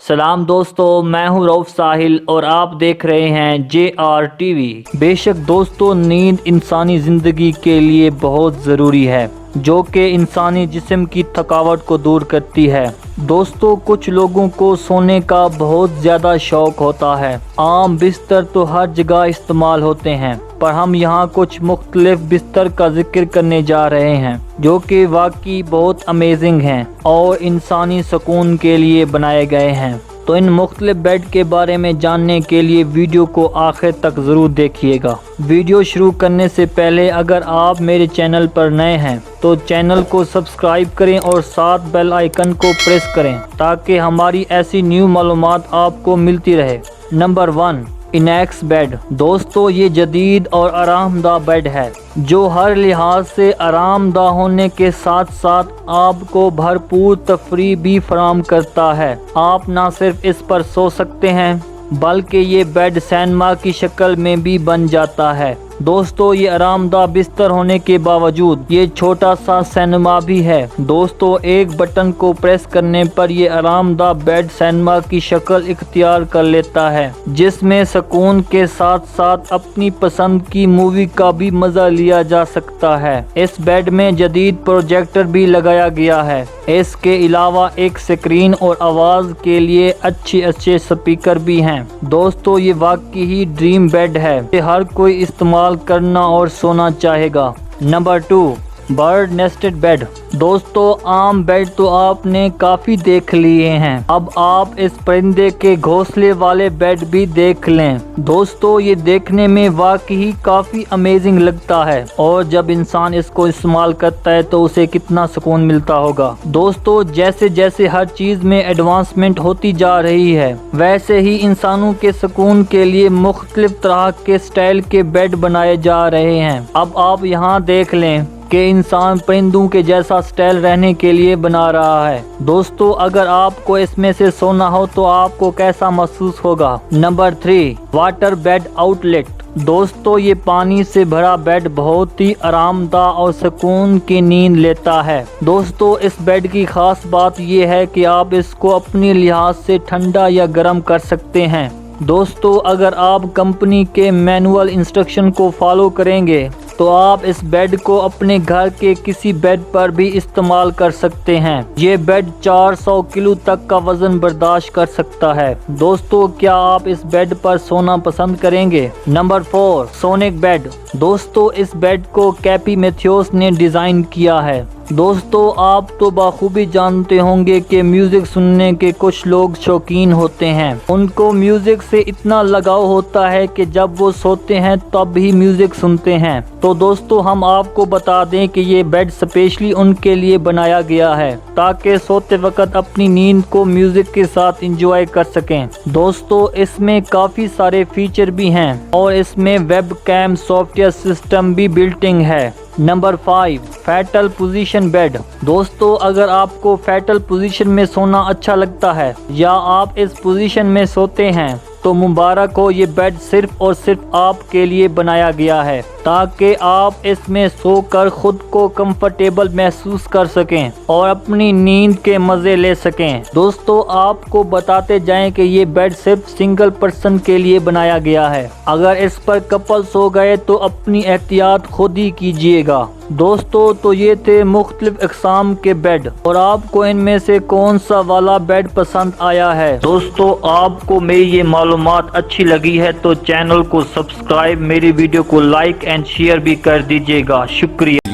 سلام دوستو، میں ہوں رؤف ساحل اور آپ دیکھ رہے ہیں JR TV۔ بے شک دوستو، نیند انسانی زندگی کے لیے بہت ضروری ہے، جو کہ انسانی جسم کی تھکاوٹ کو دور کرتی ہے۔ دوستو، کچھ لوگوں کو سونے کا بہت زیادہ شوق ہوتا ہے۔ عام بستر تو ہر جگہ استعمال ہوتے ہیں، پر ہم یہاں کچھ مختلف بستر کا ذکر کرنے جا رہے ہیں جو کہ واقعی بہت امیزنگ ہیں اور انسانی سکون کے لیے بنائے گئے ہیں۔ تو ان مختلف بیڈ کے بارے میں جاننے کے لیے ویڈیو کو آخر تک ضرور دیکھیے گا۔ ویڈیو شروع کرنے سے پہلے اگر آپ میرے چینل پر نئے ہیں تو چینل کو سبسکرائب کریں اور ساتھ بیل آئیکن کو پریس کریں تاکہ ہماری ایسی نیو معلومات آپ کو ملتی رہے۔ Number 1، annex bed. دوستو، یہ جدید اور آرام دہ بیڈ ہے جو ہر لحاظ سے آرام دہ ہونے کے ساتھ ساتھ آپ کو بھرپور تفریح بھی فراہم کرتا ہے۔ آپ نہ صرف اس پر سو سکتے ہیں بلکہ یہ بیڈ سینما کی شکل میں بھی بن جاتا ہے۔ دوستو، یہ آرام دہ بستر ہونے کے باوجود یہ چھوٹا سا سینما بھی ہے۔ دوستو، ایک بٹن کو پریس کرنے پر یہ آرام دہ بیڈ سینما کی شکل اختیار کر لیتا ہے، جس میں سکون کے ساتھ ساتھ اپنی پسند کی مووی کا بھی مزہ لیا جا سکتا ہے۔ اس بیڈ میں جدید پروجیکٹر بھی لگایا گیا ہے۔ اس کے علاوہ ایک اسکرین اور آواز کے لیے اچھے سپیکر بھی ہیں۔ دوستو، یہ واقعی ہی ڈریم بیڈ ہے کہ ہر کوئی استعمال کرنا اور سونا چاہے گا۔ نمبر 2، برڈ نیسٹڈ بیڈ۔ دوستو، عام بیڈ تو آپ نے کافی دیکھ لیے ہیں، اب آپ اس پرندے کے گھونسلے والے بیڈ بھی دیکھ لیں۔ دوستو، یہ دیکھنے میں واقعی کافی امیزنگ لگتا ہے اور جب انسان اس کو استعمال کرتا ہے تو اسے کتنا سکون ملتا ہوگا۔ دوستو، جیسے جیسے ہر چیز میں ایڈوانسمنٹ ہوتی جا رہی ہے، ویسے ہی انسانوں کے سکون کے لیے مختلف طرح کے سٹائل کے بیڈ بنائے جا رہے ہیں۔ اب آپ یہاں دیکھ لیں کہ انسان پرندوں کے جیسا سٹائل رہنے کے لیے بنا رہا ہے۔ دوستو، اگر آپ کو اس میں سے سونا ہو تو آپ کو کیسا محسوس ہوگا؟ Number 3، water bed outlet. دوستو، یہ پانی سے بھرا بیڈ بہت ہی آرام دہ اور سکون کی نیند لیتا ہے۔ دوستو، اس بیڈ کی خاص بات یہ ہے کہ آپ اس کو اپنی لحاظ سے ٹھنڈا یا گرم کر سکتے ہیں۔ دوستو، اگر آپ کمپنی کے مینول انسٹرکشن کو فالو کریں گے تو آپ اس بیڈ کو اپنے گھر کے کسی بیڈ پر بھی استعمال کر سکتے ہیں۔ یہ بیڈ 400 کلو تک کا وزن برداشت کر سکتا ہے۔ دوستو، کیا آپ اس بیڈ پر سونا پسند کریں گے؟ Number 4، sonic bed. دوستو، اس بیڈ کو کیپی میتھیوس نے ڈیزائن کیا ہے۔ دوستو، آپ تو بخوبی جانتے ہوں گے کہ میوزک سننے کے کچھ لوگ شوقین ہوتے ہیں۔ ان کو میوزک سے اتنا لگاؤ ہوتا ہے کہ جب وہ سوتے ہیں تب بھی میوزک سنتے ہیں۔ تو دوستو، ہم آپ کو بتا دیں کہ یہ بیڈ اسپیشلی ان کے لیے بنایا گیا ہے تاکہ سوتے وقت اپنی نیند کو میوزک کے ساتھ انجوائے کر سکیں۔ دوستو، اس میں کافی سارے فیچر بھی ہیں اور اس میں webcam software system بھی بلٹ ان ہے۔ Number 5، fetal position bed. دوستو، اگر آپ کو فیٹل پوزیشن میں سونا اچھا لگتا ہے یا آپ اس پوزیشن میں سوتے ہیں تو مبارک ہو، یہ بیڈ صرف اور صرف آپ کے لیے بنایا گیا ہے تاکہ آپ اس میں سو کر خود کو کمفرٹیبل محسوس کر سکیں اور اپنی نیند کے مزے لے سکیں۔ دوستو، آپ کو بتاتے جائیں کہ یہ بیڈ صرف سنگل پرسن کے لیے بنایا گیا ہے۔ اگر اس پر کپل سو گئے تو اپنی احتیاط خود ہی کیجیے گا۔ دوستو، تو یہ تھے مختلف اقسام کے بیڈ اور آپ کو ان میں سے کون سا والا بیڈ پسند آیا ہے؟ دوستو، آپ کو میری یہ معلومات اچھی لگی ہے تو چینل کو سبسکرائب، میری ویڈیو کو لائک اینڈ شیئر بھی کر دیجیے گا۔ شکریہ۔